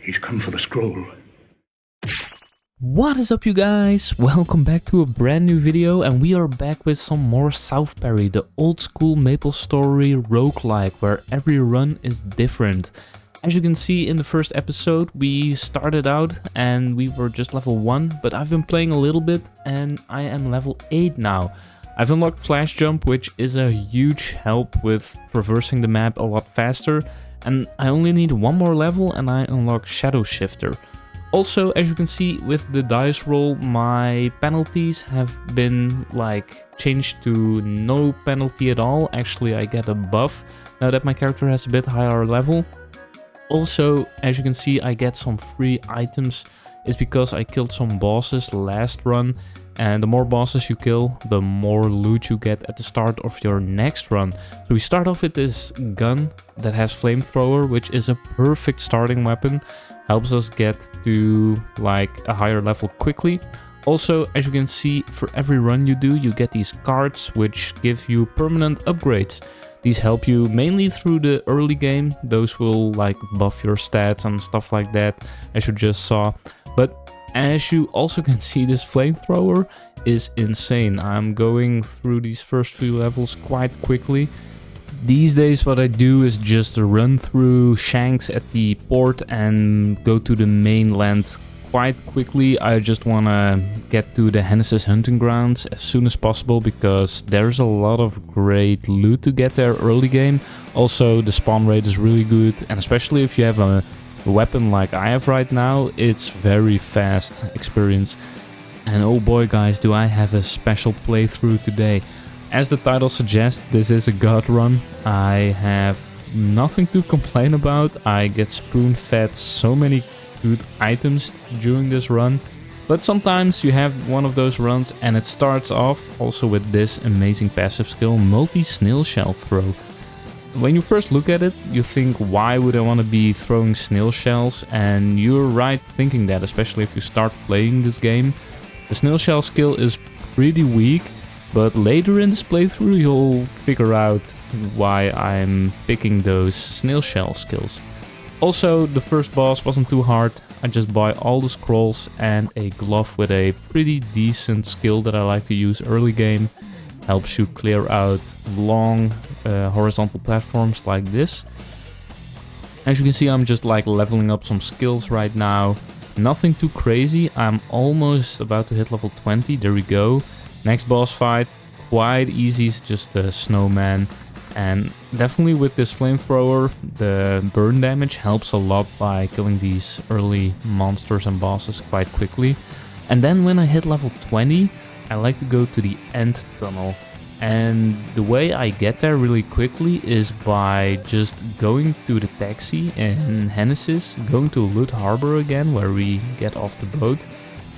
He's come for the scroll. What is up, you guys? Welcome back to a brand new video, and we are back with some more Southperry, the old school MapleStory Roguelike, where every run is different. As you can see in the first episode, we started out and we were just level 1, but I've been playing a little bit and I am level 8 now. I've unlocked Flash Jump, which is a huge help with traversing the map a lot faster, and I only need one more level and I unlock Shadow Shifter. Also, as you can see with the dice roll, my penalties have been changed to no penalty at all. Actually, I get a buff now that my character has a bit higher level. Also, as you can see, I get some free items. It's because I killed some bosses last run, and the more bosses you kill, the more loot you get at the start of your next run. So we start off with this gun that has flamethrower, which is a perfect starting weapon. Helps us get to a higher level quickly. Also, as you can see, for every run you do, you get these cards which give you permanent upgrades. These help you mainly through the early game. Those will buff your stats and stuff like that, as you just saw. But as you also can see, this flamethrower is insane. I'm going through these first few levels quite quickly. These days what I do is just run through Shanks at the port and go to the mainland quite quickly. I just want to get to the Hennessy's hunting grounds as soon as possible, because there's a lot of great loot to get there early game. Also, the spawn rate is really good, and especially if you have a weapon like I have right now, it's very fast experience. And oh boy guys, do I have a special playthrough today. As the title suggests, this is a god run. I have nothing to complain about. I get spoon-fed so many good items during this run. But sometimes you have one of those runs and it starts off also with this amazing passive skill, multi-snail shell throw. When you first look at it, you think, why would I want to be throwing snail shells? And you're right thinking that, especially if you start playing this game. The snail shell skill is pretty weak, but later in this playthrough you'll figure out why I'm picking those snail shell skills. Also, the first boss wasn't too hard. I just buy all the scrolls and a glove with a pretty decent skill that I like to use early game. Helps you clear out long horizontal platforms like this. As you can see, I'm just leveling up some skills right now. Nothing too crazy. I'm almost about to hit level 20. There we go. Next boss fight, quite easy, it's just a snowman. And definitely with this flamethrower, the burn damage helps a lot by killing these early monsters and bosses quite quickly. And then when I hit level 20, I like to go to the end tunnel. And the way I get there really quickly is by just going to the taxi in Hennessy's, going to Lud Harbor again, where we get off the boat,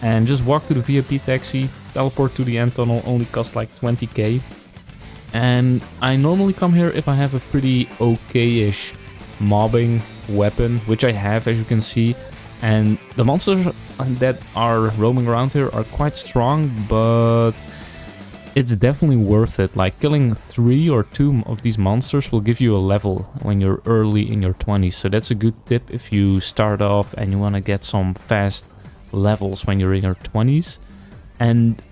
and just walk to the VIP taxi, teleport to the end tunnel, only costs 20k. And I normally come here if I have a pretty okay-ish mobbing weapon, which I have, as you can see. And the monsters that are roaming around here are quite strong, but it's definitely worth it. Killing 3 or 2 of these monsters will give you a level when you're early in your 20s. So that's a good tip if you start off and you want to get some fast levels when you're in your 20s. And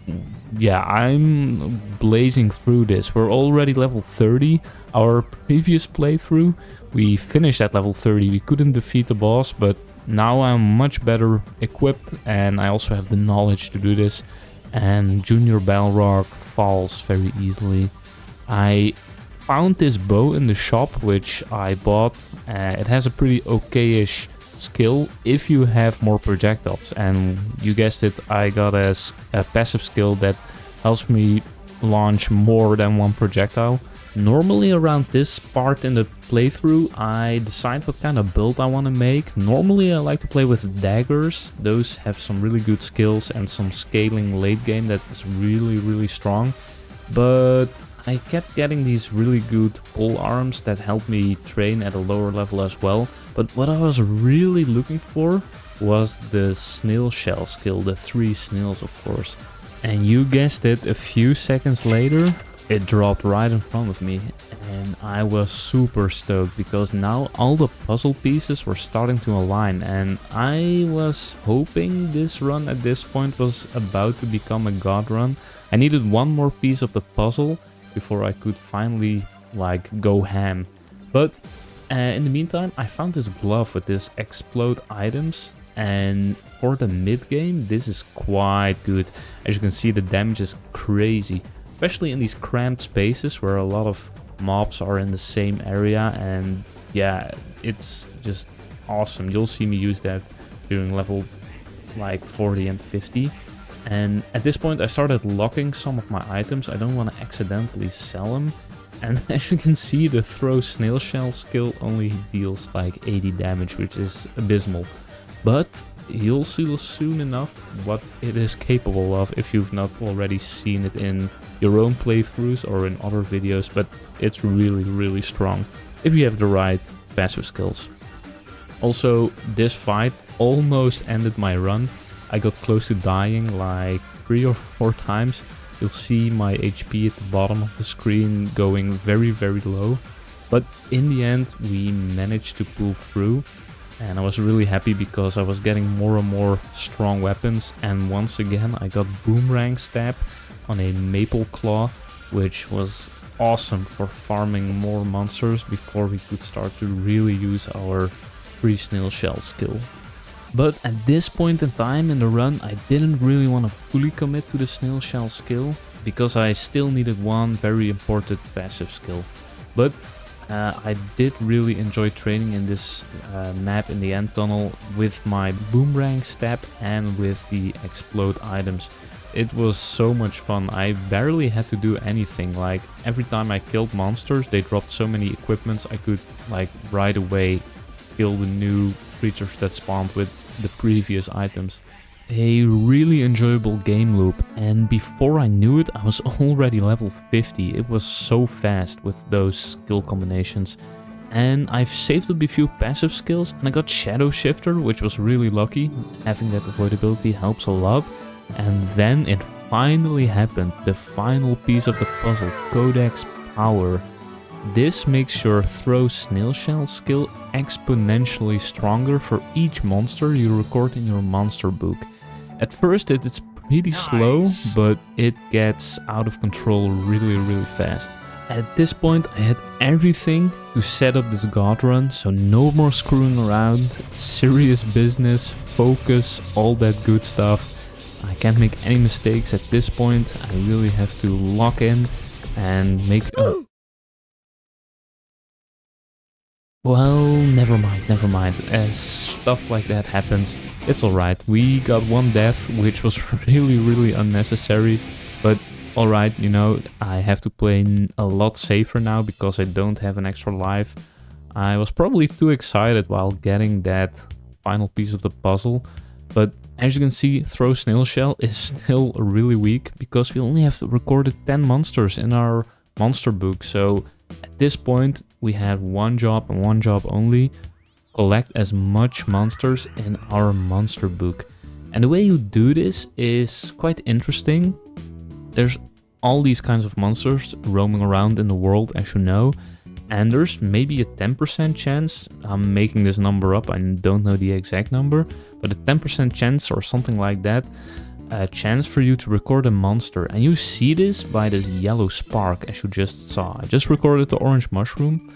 yeah, I'm blazing through this. We're already level 30. Our previous playthrough, we finished at level 30. We couldn't defeat the boss, but now I'm much better equipped and I also have the knowledge to do this. And Junior Balrog falls very easily. I found this bow in the shop, which I bought. It has a pretty okay-ish skill if you have more projectiles, and you guessed it, I got a passive skill that helps me launch more than one projectile. Normally around this part in the playthrough I decide what kind of build I want to make. Normally I like to play with daggers. Those have some really good skills and some scaling late game that is really strong. But I kept getting these really good pole arms that help me train at a lower level as well. But what I was really looking for was the snail shell skill, the 3 snails of course. And you guessed it, a few seconds later it dropped right in front of me, and I was super stoked because now all the puzzle pieces were starting to align, and I was hoping this run at this point was about to become a god run. I needed one more piece of the puzzle before I could finally like go ham. But in the meantime, I found this glove with this explode items, and for the mid game this is quite good. As you can see, the damage is crazy, especially in these cramped spaces where a lot of mobs are in the same area, and yeah, it's just awesome. You'll see me use that during level like 40 and 50. And at this point I started locking some of my items. I don't want to accidentally sell them. And as you can see, the throw snail shell skill only deals like 80 damage, which is abysmal. But you'll see soon enough what it is capable of if you've not already seen it in your own playthroughs or in other videos, but it's really strong if you have the right passive skills. Also, this fight almost ended my run. I got close to dying like 3 or 4 times. You'll see my HP at the bottom of the screen going very low. But in the end we managed to pull through. And I was really happy because I was getting more and more strong weapons, and once again I got boomerang stab on a maple claw, which was awesome for farming more monsters before we could start to really use our free snail shell skill. But at this point in time in the run I didn't really want to fully commit to the snail shell skill because I still needed one very important passive skill. But I did really enjoy training in this map in the end tunnel with my boomerang stab and with the explode items. It was so much fun. I barely had to do anything. Like every time I killed monsters, they dropped so many equipments, I could like right away kill the new creatures that spawned with the previous items. A really enjoyable game loop, and before I knew it I was already level 50. It was so fast with those skill combinations. And I've saved up a few passive skills, and I got Shadow Shifter, which was really lucky. Having that avoidability helps a lot. And then it finally happened, the final piece of the puzzle, Codex power. This makes your throw snail shell skill exponentially stronger for each monster you record in your monster book. At first it's pretty slow, but it gets out of control really fast. At this point I had everything to set up this god run, so no more screwing around, serious business, focus, all that good stuff. I can't make any mistakes at this point. I really have to lock in and make... Well, never mind. As stuff like that happens, it's alright. We got one death, which was really unnecessary. But alright, you know, I have to play a lot safer now because I don't have an extra life. I was probably too excited while getting that final piece of the puzzle. But as you can see, throw snail shell is still really weak because we only have recorded 10 monsters in our monster book. So at this point we have one job and one job only: collect as much monsters in our monster book. And the way you do this is quite interesting. There's all these kinds of monsters roaming around in the world, as you know, and there's maybe a 10% chance, I'm making this number up, I don't know the exact number, but a 10% chance or something like that, a chance for you to record a monster. And you see this by this yellow spark, as you just saw. I just recorded the orange mushroom,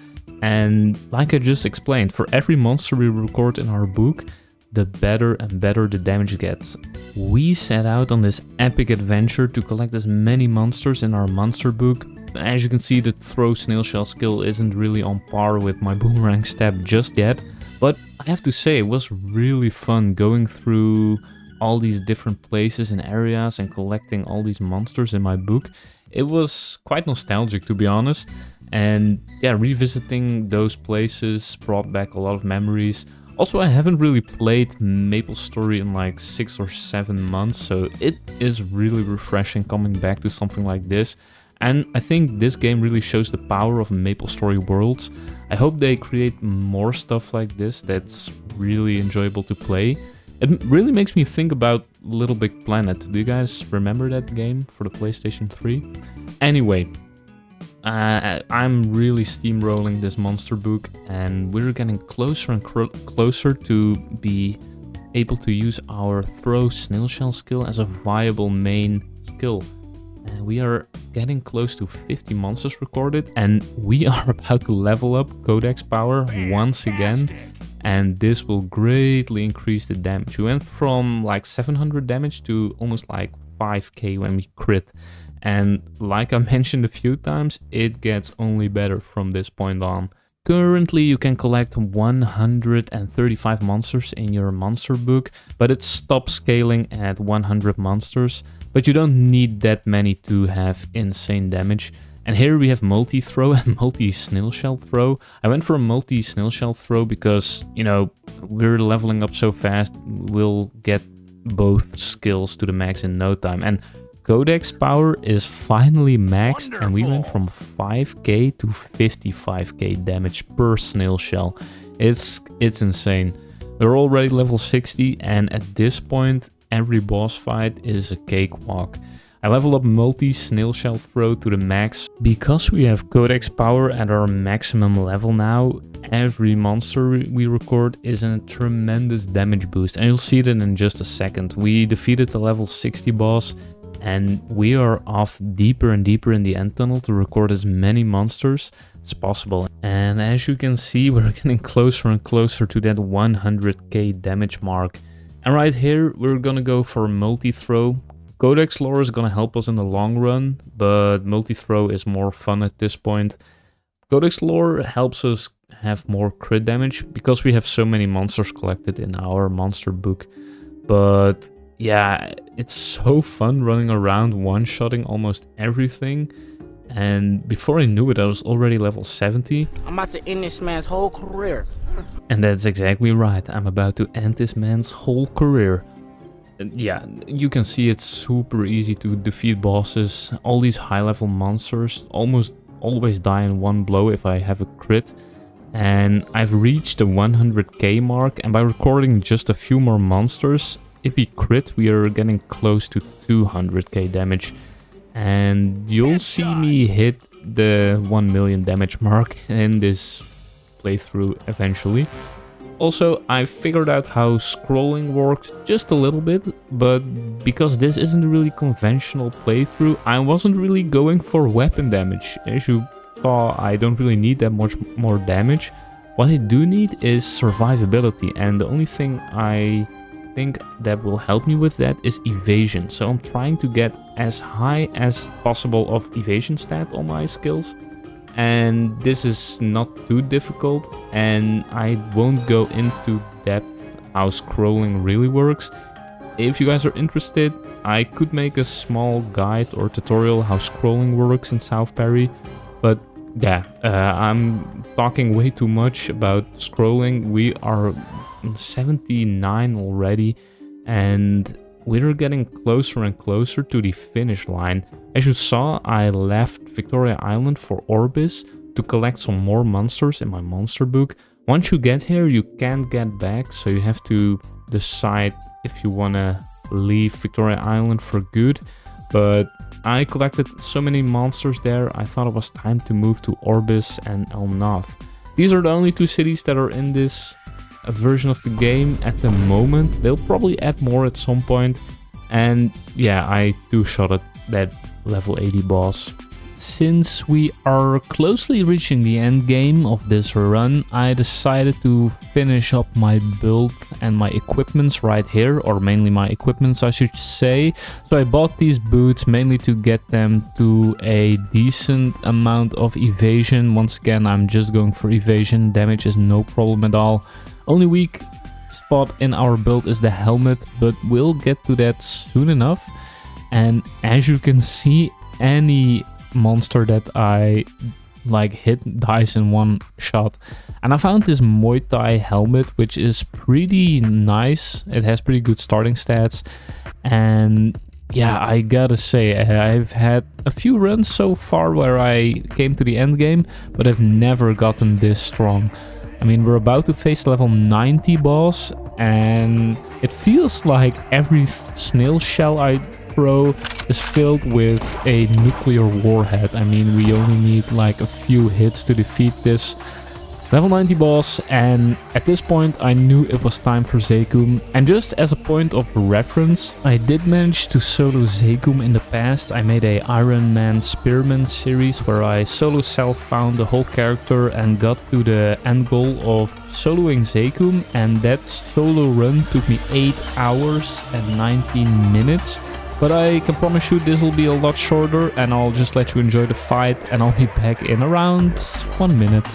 and like I just explained, for every monster we record in our book, the better and better the damage gets. We set out on this epic adventure to collect as many monsters in our monster book. As you can see, the throw snail shell skill isn't really on par with my boomerang stab just yet, but I have to say it was really fun going through all these different places and areas and collecting all these monsters in my book. It was quite nostalgic, to be honest, and yeah, revisiting those places brought back a lot of memories. Also, I haven't really played MapleStory in like 6 or 7 months, so it is really refreshing coming back to something like this. And I think this game really shows the power of MapleStory worlds. I hope they create more stuff like this that's really enjoyable to play. It really makes me think about Little Big Planet. Do you guys remember that game for the PlayStation 3? Anyway, I'm really steamrolling this monster book, and we're getting closer and closer to be able to use our throw snail shell skill as a viable main skill. And we are getting close to 50 monsters recorded, and we are about to level up Codex power once again, and this will greatly increase the damage. We went from like 700 damage to almost like 5k when we crit, and like I mentioned a few times, it gets only better from this point on. Currently you can collect 135 monsters in your monster book, but it stops scaling at 100 monsters. But you don't need that many to have insane damage. And here we have multi-throw and multi-snail shell throw. I went for a multi-snail shell throw because, you know, we're leveling up so fast, we'll get both skills to the max in no time. And Codex power is finally maxed. Wonderful. And we went from 5k to 55k damage per snail shell. It's insane. We're already level 60, and at this point every boss fight is a cakewalk. I level up multi-snail shell throw to the max. Because we have Codex power at our maximum level now, every monster we record is a tremendous damage boost, and you'll see that in just a second. We defeated the level 60 boss, and we are off deeper and deeper in the end tunnel to record as many monsters as possible. And as you can see, we're getting closer and closer to that 100k damage mark. And right here, we're gonna go for multi-throw. Codex lore is gonna help us in the long run, but multi-throw is more fun at this point. Codex lore helps us have more crit damage because we have so many monsters collected in our monster book. But yeah, it's so fun running around one-shotting almost everything. And before I knew it, I was already level 70. I'm about to end this man's whole career. And that's exactly right. I'm about to end this man's whole career. And yeah, you can see it's super easy to defeat bosses. All these high-level monsters almost always die in one blow if I have a crit. And I've reached the 100k mark, and by recording just a few more monsters, if we crit, we are getting close to 200k damage. And you'll see me hit the 1 million damage mark in this playthrough eventually. Also, I figured out how scrolling works just a little bit, but because this isn't a really conventional playthrough, I wasn't really going for weapon damage. As you saw, I don't really need that much more damage. What I do need is survivability, and the only thing I think that will help me with that is evasion. So I'm trying to get as high as possible of evasion stat on my skills, and this is not too difficult, and I won't go into depth how scrolling really works. If you guys are interested, I could make a small guide or tutorial how scrolling works in Southperry, but yeah, I'm talking way too much about scrolling. We are 79 already, and we're getting closer and closer to the finish line. As you saw, I left Victoria Island for Orbis to collect some more monsters in my monster book. Once you get here, you can't get back, so you have to decide if you want to leave Victoria Island for good. But I collected so many monsters there, I thought it was time to move to Orbis and El Nath. These are the only two cities that are in this version of the game at the moment. They'll probably add more at some point. And yeah, I two-shot at that level 80 boss. Since we are closely reaching the end game of this run, I decided to finish up my build and my equipments right here, or mainly my equipments I should say. So I bought these boots mainly to get them to a decent amount of evasion. Once again, I'm just going for evasion. Damage is no problem at all. Only weak spot in our build is the helmet, but we'll get to that soon enough. And as you can see, any monster that I like hit dies in one shot. And I found this Muay Thai helmet, which is pretty nice. It has pretty good starting stats, and yeah, I gotta say, I've had a few runs so far where I came to the end game, but I've never gotten this strong. I mean, we're about to face level 90 boss, and it feels like every snail shell I Pro is filled with a nuclear warhead. I mean, we only need like a few hits to defeat this level 90 boss, and at this point I knew it was time for Zakum. And just as a point of reference, I did manage to solo Zakum in the past. I made a Iron Man Spearman series where I solo self-found the whole character and got to the end goal of soloing Zakum, and that solo run took me 8 hours and 19 minutes. But I can promise you this will be a lot shorter, and I'll just let you enjoy the fight, and I'll be back in around 1 minute.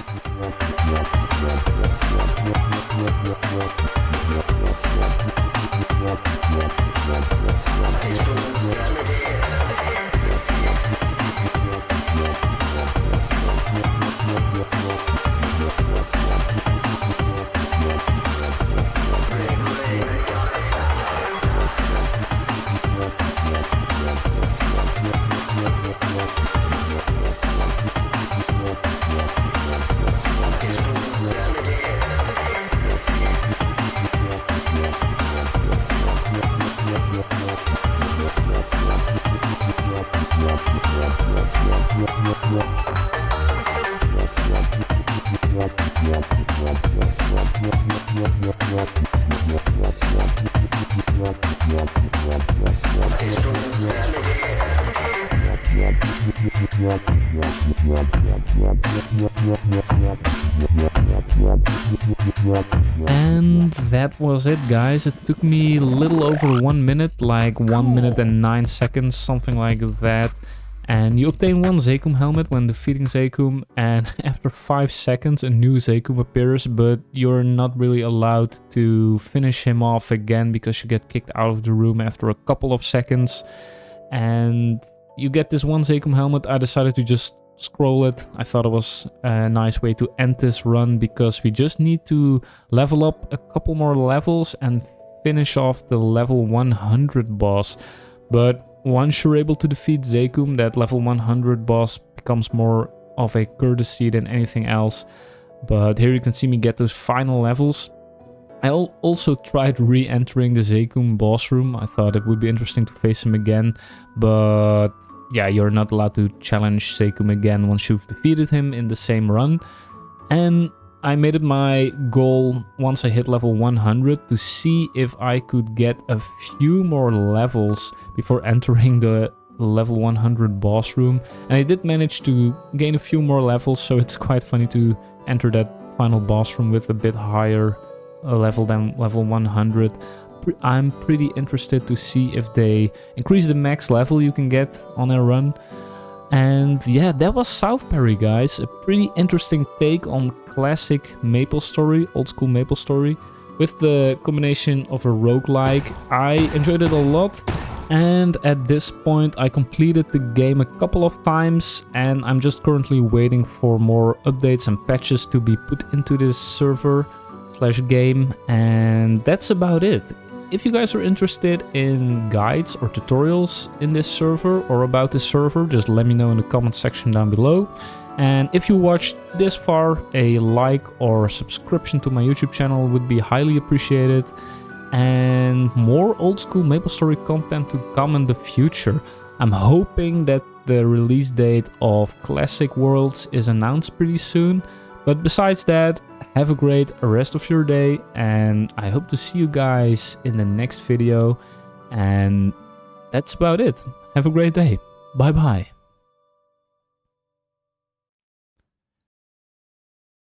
And that was it, guys. It took me a little over 1 minute, like 1 minute and 9 seconds, something like that. And you obtain one Zakum helmet when defeating Zakum, and after 5 seconds a new Zakum appears, but you're not really allowed to finish him off again because you get kicked out of the room after a couple of seconds. And you get this one Zakum helmet. I decided to just scroll it. I thought it was a nice way to end this run because we just need to level up a couple more levels and finish off the level 100 boss. But once you're able to defeat Zakum, that level 100 boss becomes more of a courtesy than anything else. But here you can see me get those final levels. I also tried re-entering the Zakum boss room. I thought it would be interesting to face him again, but yeah, you're not allowed to challenge Zakum again once you've defeated him in the same run. And I made it my goal once I hit level 100 to see if I could get a few more levels before entering the level 100 boss room. And I did manage to gain a few more levels, so it's quite funny to enter that final boss room with a bit higher level than level 100. I'm pretty interested to see if they increase the max level you can get on a run. And yeah, that was Southperry, guys. A pretty interesting take on classic MapleStory, old school MapleStory, with the combination of a roguelike. I enjoyed it a lot, and at this point I completed the game a couple of times, and I'm just currently waiting for more updates and patches to be put into this server/game, and that's about it. If you guys are interested in guides or tutorials in this server or about this server, just let me know in the comment section down below. And if you watched this far, a like or subscription to my YouTube channel would be highly appreciated. And more old school MapleStory content to come in the future. I'm hoping that the release date of Classic Worlds is announced pretty soon. But besides that, have a great rest of your day, and I hope to see you guys in the next video. And that's about it. Have a great day. Bye bye.